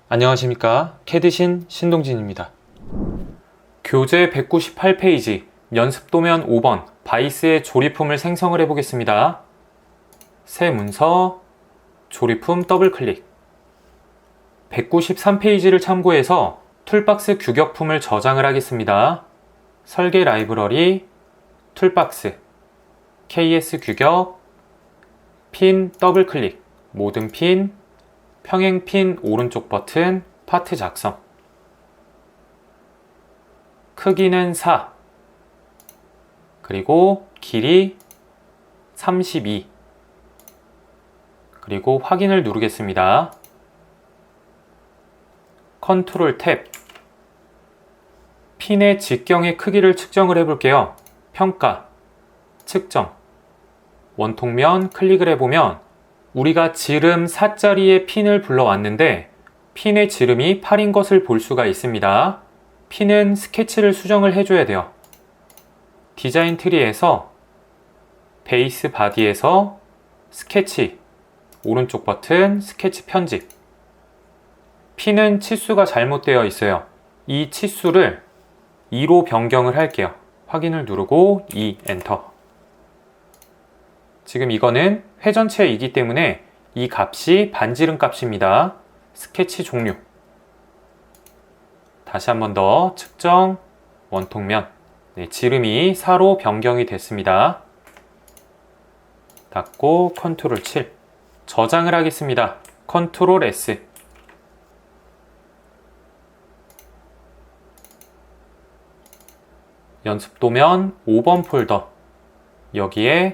안녕하십니까. 캐드신 신동진입니다. 교재 198페이지 연습도면 5번 바이스의 조립품을 생성을 해보겠습니다. 새 문서, 조립품 더블클릭. 193페이지를 참고해서 툴박스 규격품을 저장을 하겠습니다. 설계 라이브러리, 툴박스, KS 규격, 핀 더블클릭, 모든 핀, 평행 핀 오른쪽 버튼, 파트 작성. 크기는 4, 그리고 길이 32, 그리고 확인을 누르겠습니다. 컨트롤 탭. 핀의 직경의 크기를 측정을 해볼게요. 평가, 측정. 원통면 클릭을 해보면 우리가 지름 4짜리의 핀을 불러왔는데 핀의 지름이 8인 것을 볼 수가 있습니다. 핀은 스케치를 수정을 해줘야 돼요. 디자인 트리에서 베이스 바디에서 스케치, 오른쪽 버튼 스케치 편집. 핀은 치수가 잘못되어 있어요. 이 치수를 2로 변경을 할게요. 확인을 누르고 2 엔터. 지금 이거는 회전체이기 때문에 이 값이 반지름 값입니다. 스케치 종료. 다시 한 번 더 측정, 원통면. 네, 지름이 4로 변경이 됐습니다. 닫고 컨트롤 7. 저장을 하겠습니다. 컨트롤 S. 연습도면 5번 폴더. 여기에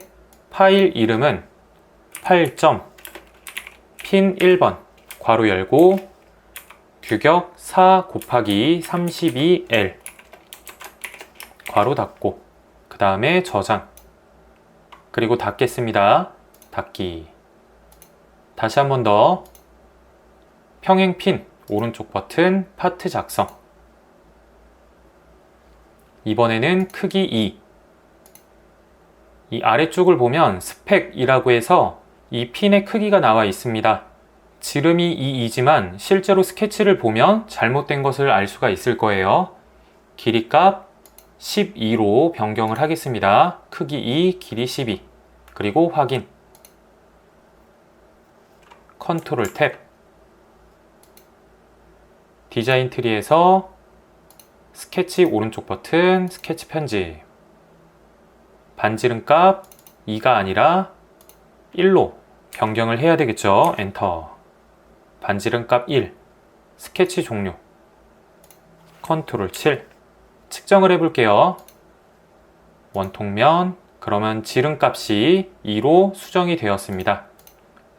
파일 이름은 8점, 핀 1번, 괄호 열고, 규격 4 곱하기 32L, 괄호 닫고, 그 다음에 저장, 그리고 닫겠습니다. 닫기. 다시 한 번 더, 평행 핀, 오른쪽 버튼, 파트 작성. 이번에는 크기 2. 이 아래쪽을 보면 스펙이라고 해서 이 핀의 크기가 나와 있습니다. 지름이 2이지만 실제로 스케치를 보면 잘못된 것을 알 수가 있을 거예요. 길이값 12로 변경을 하겠습니다. 크기 2, 길이 12. 그리고 확인. 컨트롤 탭. 디자인 트리에서 스케치 오른쪽 버튼, 스케치 편집. 반지름 값 2가 아니라 1로 변경을 해야 되겠죠. 엔터. 반지름 값 1. 스케치 종료. 컨트롤 7. 측정을 해볼게요. 원통면. 그러면 지름 값이 2로 수정이 되었습니다.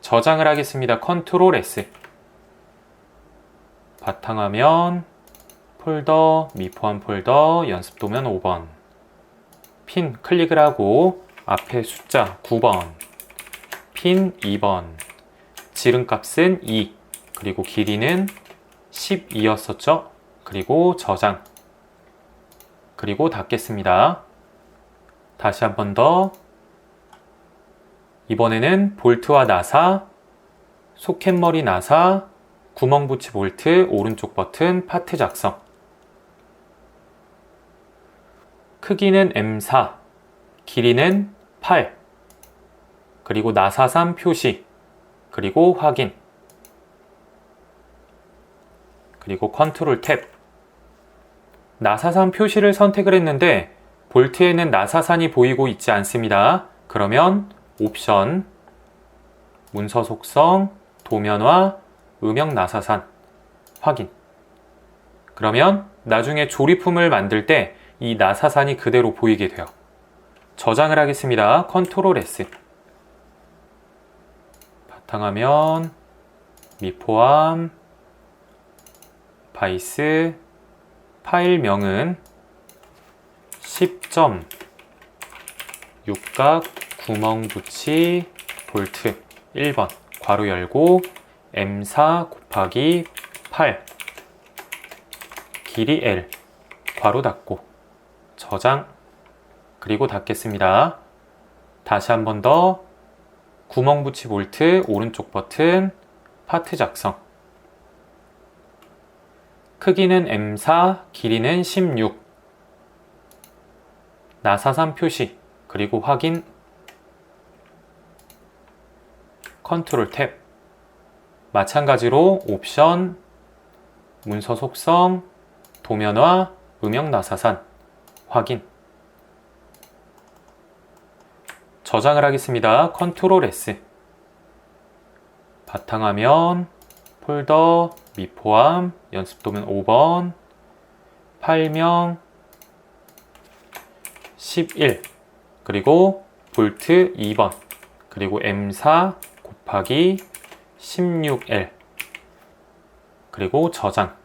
저장을 하겠습니다. 컨트롤 S. 바탕화면, 폴더, 미포함 폴더, 연습도면 5번. 핀 클릭을 하고 앞에 숫자 9번, 핀 2번, 지름값은 2, 그리고 길이는 12였었죠. 그리고 저장, 그리고 닫겠습니다. 다시 한 번 더. 이번에는 볼트와 나사, 소켓머리 나사, 구멍 붙이 볼트, 오른쪽 버튼, 파트 작성. 크기는 M4, 길이는 8, 그리고 나사산 표시, 그리고 확인, 그리고 컨트롤 탭. 나사산 표시를 선택을 했는데 볼트에는 나사산이 보이고 있지 않습니다. 그러면 옵션, 문서 속성, 도면화, 음영 나사산, 확인. 그러면 나중에 조립품을 만들 때 이 나사산이 그대로 보이게 돼요. 저장을 하겠습니다. 컨트롤 S. 바탕화면, 미포함, 바이스, 파일명은 10점, 육각, 구멍 붙이, 볼트 1번, 괄호 열고, M4 곱하기 8, 길이 L, 괄호 닫고, 저장, 그리고 닫겠습니다. 다시 한 번 더 구멍 붙이 볼트 오른쪽 버튼 파트 작성. 크기는 M4, 길이는 16. 나사산 표시, 그리고 확인. 컨트롤 탭. 마찬가지로 옵션, 문서 속성, 도면화, 음영 나사산, 확인. 저장을 하겠습니다. 컨트롤 S. 바탕화면, 폴더, 미포함, 연습도면 5번, 파일명 11, 그리고 볼트 2번, 그리고 M4 곱하기 16L, 그리고 저장.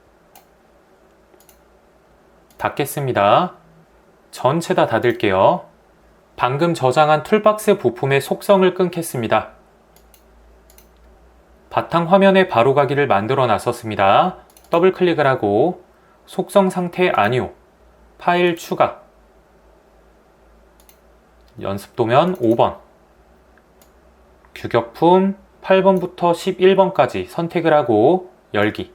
닫겠습니다. 전체 다 닫을게요. 방금 저장한 툴박스 부품의 속성을 끊겠습니다. 바탕 화면에 바로가기를 만들어 놨었습니다. 더블 클릭을 하고 속성 상태 아니오, 파일 추가, 연습도면 5번, 규격품 8번부터 11번까지 선택을 하고 열기,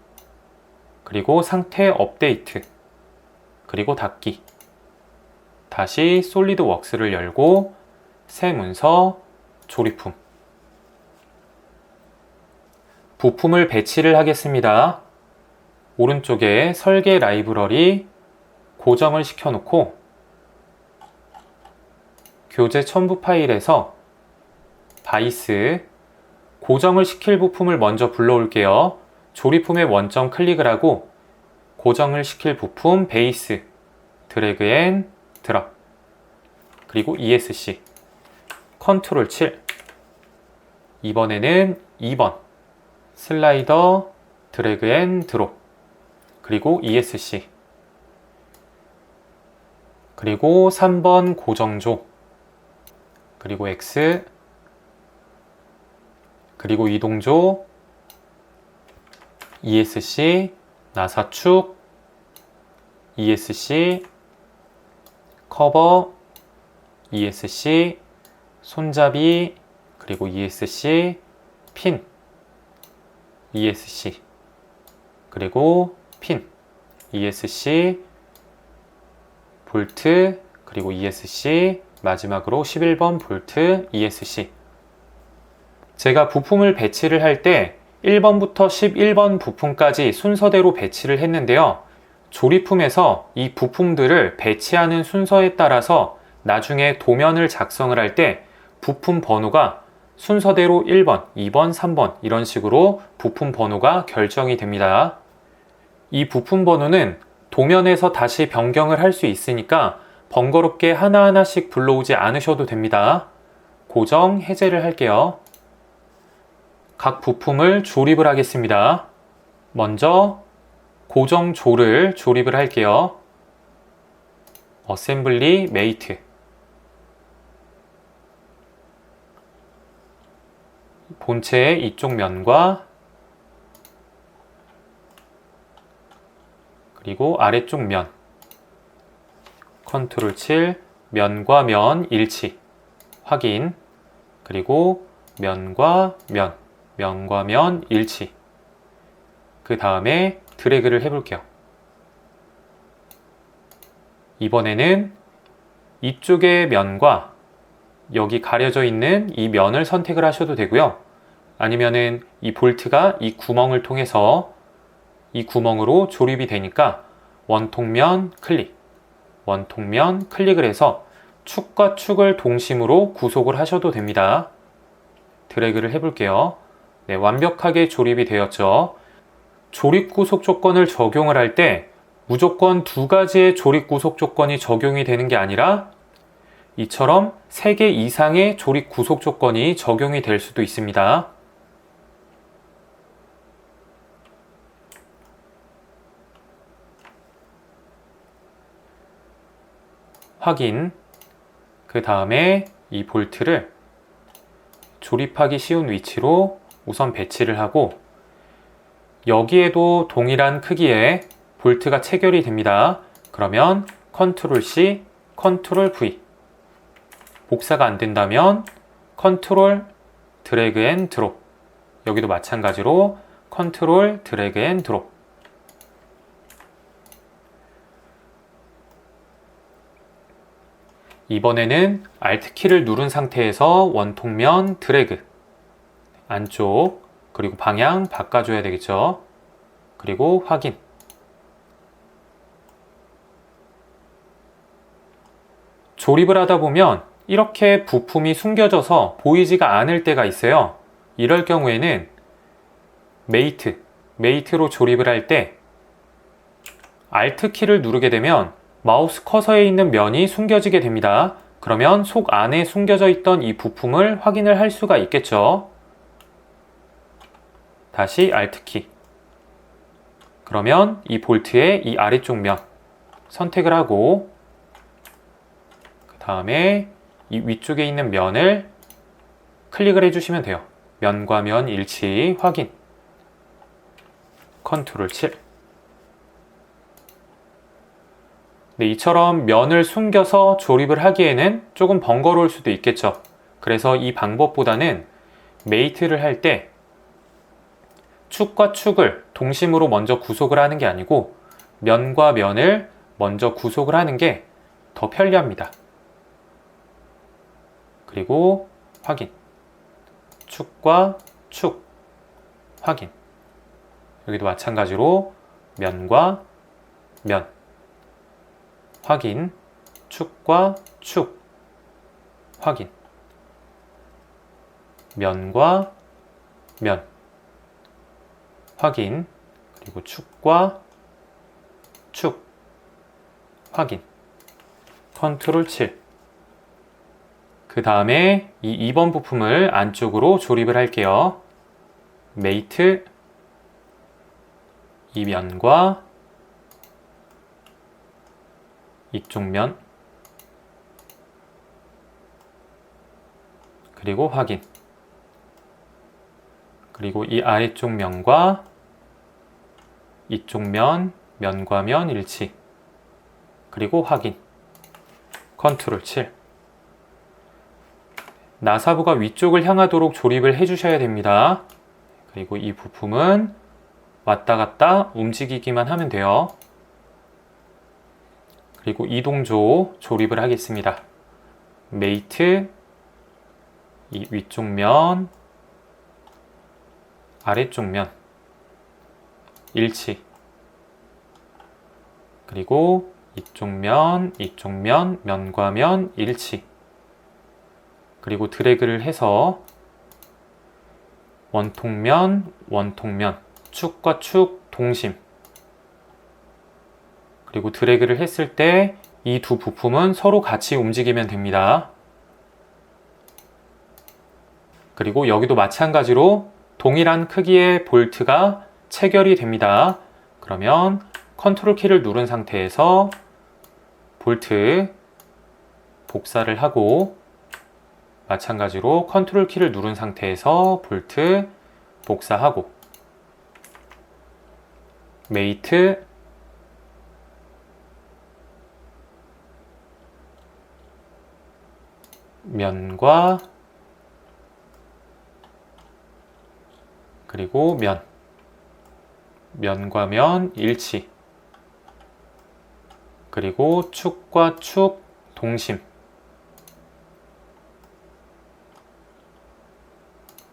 그리고 상태 업데이트, 그리고 닫기. 다시 솔리드웍스를 열고 새 문서, 조립품. 부품을 배치를 하겠습니다. 오른쪽에 설계 라이브러리 고정을 시켜놓고 교재 첨부 파일에서 바이스, 고정을 시킬 부품을 먼저 불러올게요. 조립품의 원점 클릭을 하고 고정을 시킬 부품 베이스, 드래그 앤 드랍, 그리고 ESC, 컨트롤 7. 이번에는 2번, 슬라이더, 드래그 앤 드롭, 그리고 ESC, 그리고 3번 고정조, 그리고 X, 그리고 이동조, ESC, 나사축, ESC, 커버, ESC, 손잡이, 그리고 ESC, 핀, ESC, 그리고 핀, ESC, 볼트, 그리고 ESC, 마지막으로 11번 볼트, ESC. 제가 부품을 배치를 할 때 1번부터 11번 부품까지 순서대로 배치를 했는데요. 조립품에서 이 부품들을 배치하는 순서에 따라서 나중에 도면을 작성을 할 때 부품 번호가 순서대로 1번, 2번, 3번 이런 식으로 부품 번호가 결정이 됩니다. 이 부품 번호는 도면에서 다시 변경을 할 수 있으니까 번거롭게 하나하나씩 불러오지 않으셔도 됩니다. 고정, 해제를 할게요. 각 부품을 조립을 하겠습니다. 먼저 고정조를 조립을 할게요. 어셈블리 메이트. 본체의 이쪽 면과 그리고 아래쪽 면, 컨트롤 7, 면과 면 일치, 확인, 그리고 면과 면, 면과 면 일치. 그 다음에 드래그를 해볼게요. 이번에는 이쪽의 면과 여기 가려져 있는 이 면을 선택을 하셔도 되고요. 아니면은 이 볼트가 이 구멍을 통해서 이 구멍으로 조립이 되니까 원통면 클릭, 원통면 클릭을 해서 축과 축을 동심으로 구속을 하셔도 됩니다. 드래그를 해볼게요. 네, 완벽하게 조립이 되었죠. 조립 구속 조건을 적용을 할 때 무조건 2가지의 조립 구속 조건이 적용이 되는 게 아니라 이처럼 3개 이상의 조립 구속 조건이 적용이 될 수도 있습니다. 확인. 그 다음에 이 볼트를 조립하기 쉬운 위치로 우선 배치를 하고 여기에도 동일한 크기의 볼트가 체결이 됩니다. 그러면 컨트롤 C, 컨트롤 V. 복사가 안 된다면 컨트롤 드래그 앤 드롭. 여기도 마찬가지로 컨트롤 드래그 앤 드롭. 이번에는 Alt키를 누른 상태에서 원통면 드래그, 안쪽, 그리고 방향 바꿔줘야 되겠죠. 그리고 확인. 조립을 하다 보면 이렇게 부품이 숨겨져서 보이지가 않을 때가 있어요. 이럴 경우에는 메이트로 조립을 할 때 Alt키를 누르게 되면 마우스 커서에 있는 면이 숨겨지게 됩니다. 그러면 속 안에 숨겨져 있던 이 부품을 확인을 할 수가 있겠죠. 다시 Alt키. 그러면 이 볼트의 이 아래쪽 면 선택을 하고 그 다음에 이 위쪽에 있는 면을 클릭을 해주시면 돼요. 면과 면 일치 확인. 컨트롤 7. 네, 이처럼 면을 숨겨서 조립을 하기에는 조금 번거로울 수도 있겠죠. 그래서 이 방법보다는 메이트를 할 때 축과 축을 동심으로 먼저 구속을 하는 게 아니고 면과 면을 먼저 구속을 하는 게 더 편리합니다. 그리고 확인. 축과 축 확인. 여기도 마찬가지로 면과 면 확인. 축과 축 확인. 면과 면 확인. 그리고 축과 축 확인. 컨트롤 7. 그 다음에 이 2번 부품을 안쪽으로 조립을 할게요. 메이트, 이 면과 이쪽 면, 그리고 확인. 그리고 이 아래쪽 면과 이쪽 면, 면과 면 일치. 그리고 확인. 컨트롤 7. 나사부가 위쪽을 향하도록 조립을 해주셔야 됩니다. 그리고 이 부품은 왔다 갔다 움직이기만 하면 돼요. 그리고 이동조 조립을 하겠습니다. 메이트, 이 위쪽 면, 아래쪽 면, 일치. 그리고 이쪽 면, 면과 면, 일치. 그리고 드래그를 해서 원통면, 축과 축 동심. 그리고 드래그를 했을 때 이 두 부품은 서로 같이 움직이면 됩니다. 그리고 여기도 마찬가지로 동일한 크기의 볼트가 체결이 됩니다. 그러면 컨트롤 키를 누른 상태에서 볼트 복사를 하고 마찬가지로 컨트롤 키를 누른 상태에서 볼트 복사하고 메이트, 면과 그리고 면과 면 일치. 그리고 축과 축 동심.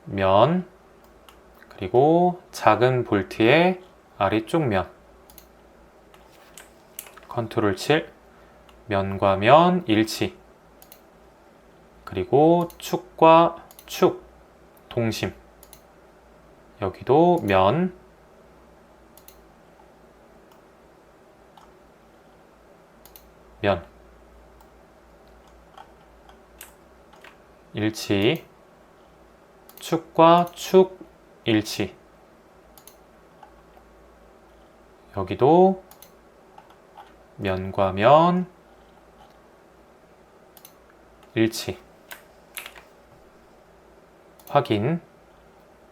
면, 그리고 작은 볼트의 아래쪽 면. 컨트롤 7. 면과 면 일치. 그리고 축과 축 동심. 여기도 면, 일치. 축과 축 일치. 여기도 면과 면 일치. 확인.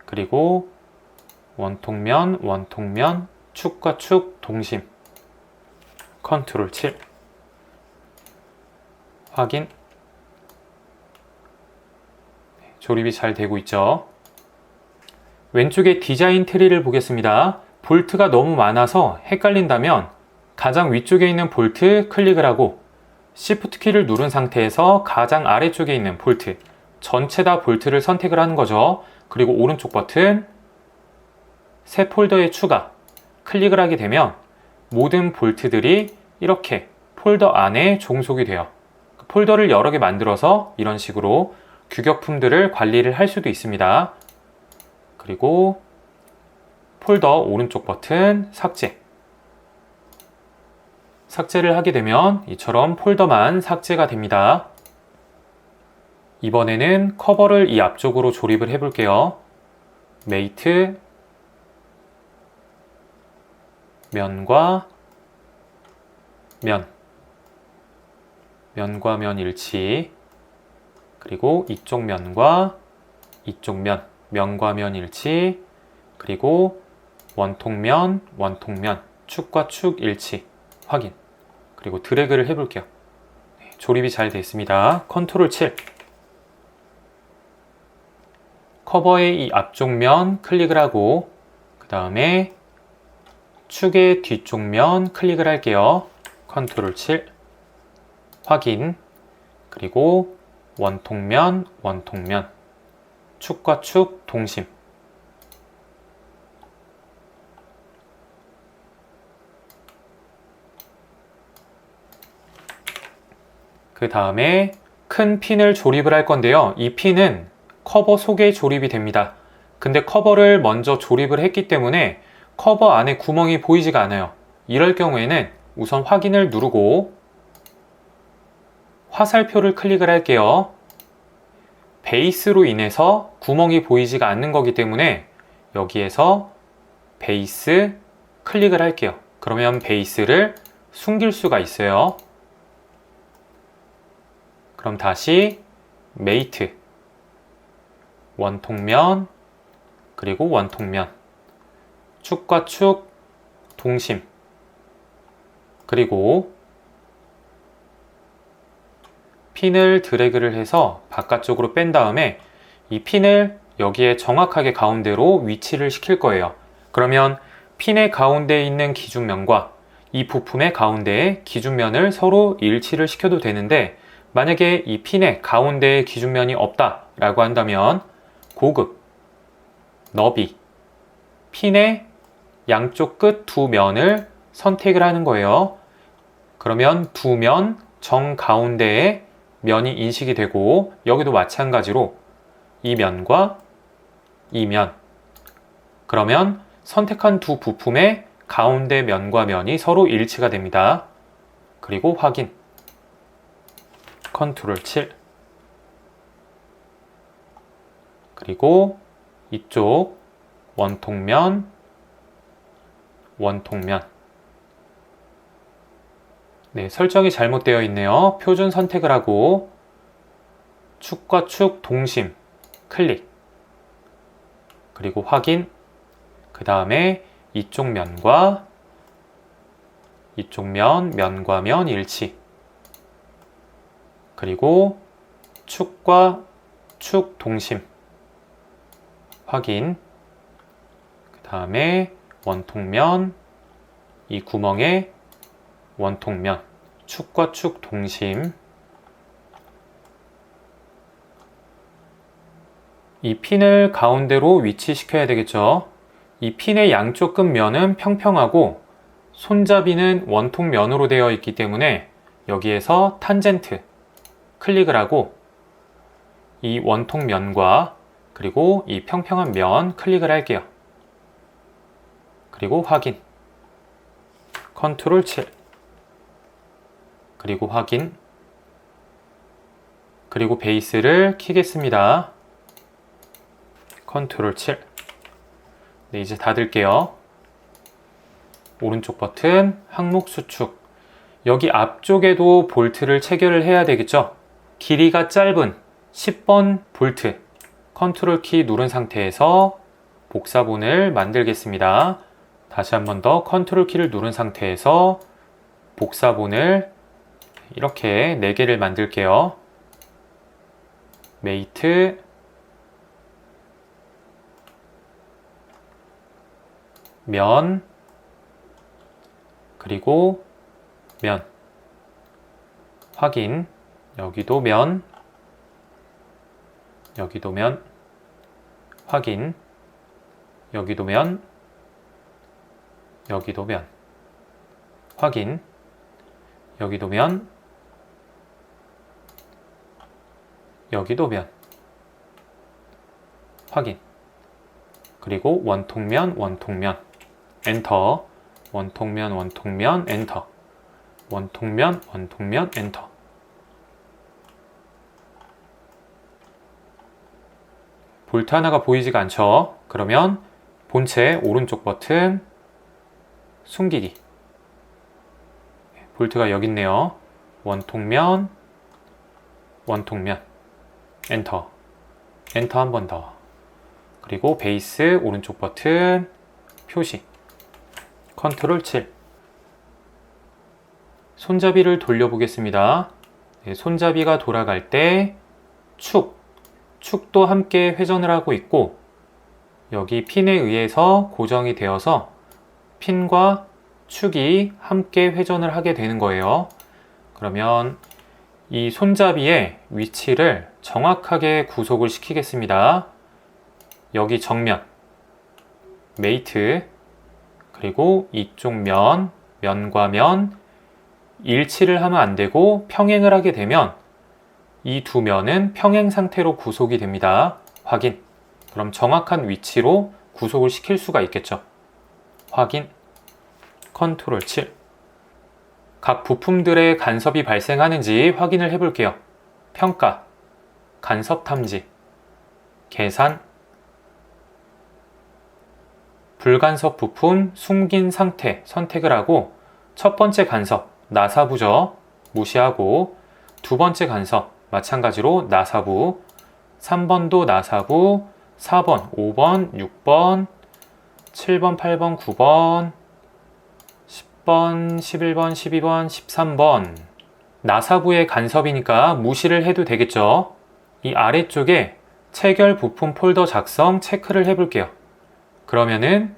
그리고 원통면, 축과 축 동심. 컨트롤 7. 확인. 조립이 잘 되고 있죠. 왼쪽에 디자인 트리를 보겠습니다. 볼트가 너무 많아서 헷갈린다면 가장 위쪽에 있는 볼트 클릭을 하고 Shift 키를 누른 상태에서 가장 아래쪽에 있는 볼트, 전체 다 볼트를 선택을 하는 거죠. 그리고 오른쪽 버튼, 새 폴더에 추가, 클릭을 하게 되면 모든 볼트들이 이렇게 폴더 안에 종속이 돼요. 폴더를 여러 개 만들어서 이런 식으로 규격품들을 관리를 할 수도 있습니다. 그리고 폴더 오른쪽 버튼 삭제. 삭제를 하게 되면 이처럼 폴더만 삭제가 됩니다. 이번에는 커버를 이 앞쪽으로 조립을 해 볼게요. 메이트, 면과 면, 면과 면 일치, 그리고 이쪽 면과 이쪽 면, 면과 면 일치, 그리고 원통면, 원통면, 축과 축 일치 확인. 그리고 드래그를 해볼게요. 조립이 잘 되어 있습니다. 컨트롤 7. 커버의 이 앞쪽 면 클릭을 하고 그 다음에 축의 뒤쪽 면 클릭을 할게요. 컨트롤 7. 확인. 그리고 원통면, 원통면, 축과 축 동심. 그 다음에 큰 핀을 조립을 할 건데요. 이 핀은 커버 속에 조립이 됩니다. 근데 커버를 먼저 조립을 했기 때문에 커버 안에 구멍이 보이지가 않아요. 이럴 경우에는 우선 확인을 누르고 화살표를 클릭을 할게요. 베이스로 인해서 구멍이 보이지가 않는 거기 때문에 여기에서 베이스 클릭을 할게요. 그러면 베이스를 숨길 수가 있어요. 그럼 다시 메이트, 원통면, 그리고 원통면, 축과 축 동심, 그리고 핀을 드래그를 해서 바깥쪽으로 뺀 다음에 이 핀을 여기에 정확하게 가운데로 위치를 시킬 거예요. 그러면 핀의 가운데에 있는 기준면과 이 부품의 가운데에 기준면을 서로 일치를 시켜도 되는데 만약에 이 핀의 가운데에 기준면이 없다 라고 한다면 고급, 너비, 핀의 양쪽 끝 두 면을 선택을 하는 거예요. 그러면 두 면 정가운데에 면이 인식이 되고 여기도 마찬가지로 이 면과 이 면, 그러면 선택한 두 부품의 가운데 면과 면이 서로 일치가 됩니다. 그리고 확인. 컨트롤 7. 그리고 이쪽 원통면, 원통면. 네, 설정이 잘못되어 있네요. 표준 선택을 하고 축과 축 동심 클릭. 그리고 확인. 그 다음에 이쪽 면과 이쪽 면, 면과 면 일치. 그리고 축과 축 동심 확인. 그 다음에 원통면, 이 구멍에 원통면, 축과 축 동심. 이 핀을 가운데로 위치시켜야 되겠죠. 이 핀의 양쪽 끝면은 평평하고 손잡이는 원통면으로 되어 있기 때문에 여기에서 탄젠트 클릭을 하고 이 원통면과 그리고 이 평평한 면 클릭을 할게요. 그리고 확인. 컨트롤 7. 그리고 확인. 그리고 베이스를 키겠습니다. 컨트롤 7. 네, 이제 닫을게요. 오른쪽 버튼 항목 수축. 여기 앞쪽에도 볼트를 체결을 해야 되겠죠? 길이가 짧은 10번 볼트. 컨트롤 키 누른 상태에서 복사본을 만들겠습니다. 다시 한 번 더 컨트롤 키를 누른 상태에서 복사본을 이렇게 4개를 만들게요. 메이트, 면, 그리고 면, 확인. 여기도 면, 여기도 면, 확인. 여기도 면, 여기도 면, 확인. 여기도 면, 여기도 면, 확인. 그리고 원통면, 원통면, 엔터. 원통면, 원통면, 엔터. 원통면, 원통면, 엔터. 볼트 하나가 보이지가 않죠? 그러면 본체 오른쪽 버튼 숨기기. 볼트가 여기 있네요. 원통면, 원통면, 엔터. 엔터 한 번 더. 그리고 베이스 오른쪽 버튼 표시. 컨트롤 7. 손잡이를 돌려보겠습니다. 손잡이가 돌아갈 때 축도 함께 회전을 하고 있고, 여기 핀에 의해서 고정이 되어서 핀과 축이 함께 회전을 하게 되는 거예요. 그러면 이 손잡이의 위치를 정확하게 구속을 시키겠습니다. 여기 정면, 메이트, 그리고 이쪽 면, 면과 면, 일치를 하면 안 되고 평행을 하게 되면 이 두 면은 평행 상태로 구속이 됩니다. 확인. 그럼 정확한 위치로 구속을 시킬 수가 있겠죠. 확인. 컨트롤 7. 각 부품들의 간섭이 발생하는지 확인을 해볼게요. 평가, 간섭 탐지, 계산, 불간섭 부품 숨긴 상태 선택을 하고, 첫 번째 간섭 나사부죠. 무시하고, 두 번째 간섭 마찬가지로 나사부, 3번도 나사부, 4번, 5번, 6번, 7번, 8번, 9번, 10번, 11번, 12번, 13번. 나사부의 간섭이니까 무시를 해도 되겠죠. 이 아래쪽에 체결 부품 폴더 작성 체크를 해볼게요. 그러면은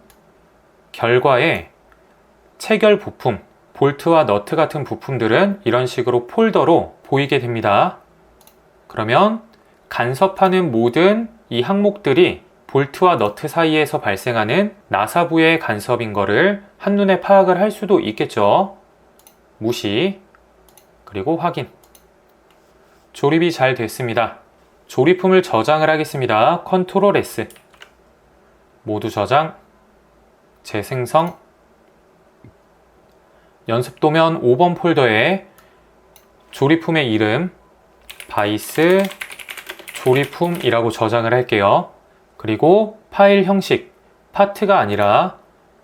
결과에 체결 부품, 볼트와 너트 같은 부품들은 이런 식으로 폴더로 보이게 됩니다. 그러면 간섭하는 모든 이 항목들이 볼트와 너트 사이에서 발생하는 나사부의 간섭인 거를 한눈에 파악을 할 수도 있겠죠. 무시, 그리고 확인. 조립이 잘 됐습니다. 조립품을 저장을 하겠습니다. 컨트롤 S. 모두 저장, 재생성, 연습도면 5번 폴더에 조립품의 이름 바이스 조립품이라고 저장을 할게요. 그리고 파일 형식, 파트가 아니라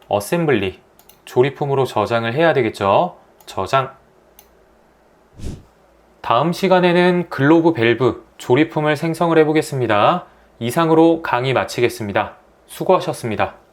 어셈블리, 조립품으로 저장을 해야 되겠죠. 저장. 다음 시간에는 글로브 밸브 조립품을 생성을 해보겠습니다. 이상으로 강의 마치겠습니다. 수고하셨습니다.